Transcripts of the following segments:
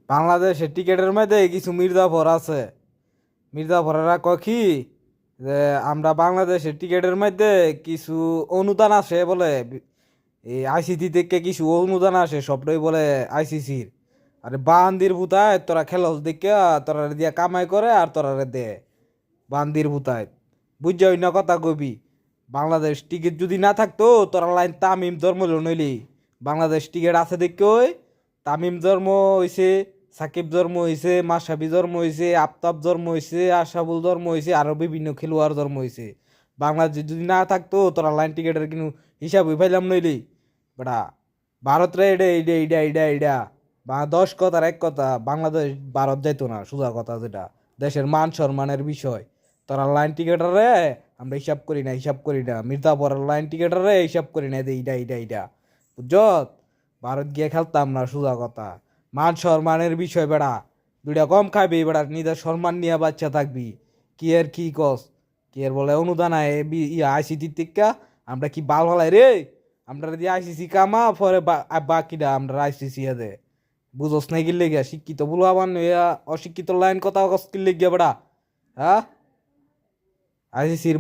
বাংলাদেশের টিকেটের মধ্যে কিছু মির্জাফর আছে। মির্জাফরেরা কয় কি যে আমরা বাংলাদেশের টিকেটের মধ্যে কিছু অনুদান আসে বলে, এই আইসিসি থেকে কিছু অনুদান আসে, সবটাই বলে আইসিসির। আরে বান্দির ভূতায় তোরা খেলস দেখে তোরা দিয়া কামাই করে আর তোরা দে বান্দির ভূতায়। বুঝছই না কথা কবি। বাংলাদেশ টিকিট যদি না থাকতো তোরা লাইন তামিম ধর্ম নইলি। বাংলাদেশ টিকিট আছে দেখে ওই তামিম ধর্ম হইছে, সাকিব ধর্ম হইছে, মাশরাফি ধর্ম হইছে, আফতাব ধর্ম হইছে, আশরাফুল ধর্ম হইছে, আরো বিভিন্ন খেলোয়াড় ধর্ম হইছে। বাংলাদেশ যদি না থাকতো তোরা লাইন টিকিটের কিন্তু হিসাব হয়ে পাইলাম নইলি বেটা। ভারত রে এটা এইটা এইটা এইটা এইটা বা 10 কথার এক কথা, বাংলাদেশ ভারত যাইতো না, সোজা কথা যেটা দেশের মান সম্মানের বিষয়। তোরা লাইন টিকেটার রে আমরা হিসাব করি না, হিসাব করি না। মির্জাপুরের লাইন টিকেটার রে হিসাব করি না, এইটা এইটা এইটা বুঝছত। ভারত গিয়ে খেলতাম না, সোজা কথা। মান সম্মানের বিষয় বেড়া, দুইটা কম খাবি বেড়া, নিজের সম্মান নিয়ে বাচ্চা থাকবি। কি এর কি কস, কি এর বলে অনুদান আয় আইসিটি টিকা, আমরা কি বাল হলাই রে? আমরা যদি আইসিসি কামা পরে বাকিটা আমরা আইসিসি দে। বুঝোস নাই গিলে গিয়া শিক্ষিত বলো আবার অশিক্ষিত লাইন কথা কস কিনলে গিয়া বেড়া। হ্যাঁ, আইসিসির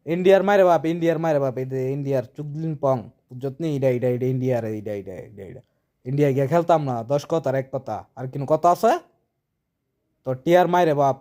ইন্ডিয়ার মায়ের বাপ, ইন্ডিয়ার মায়ের বাপ, এটা ইন্ডিয়ার চুগলিন পং। বুঝত নি ইডা ইডা ইডা ইন্ডিয়ার Ida Ida Ida Ida India গিয়া খেলতাম না, 10 কথার এক কথা। আর কিনো কথা আছে? তো টিয়ার মায়ের বাপ।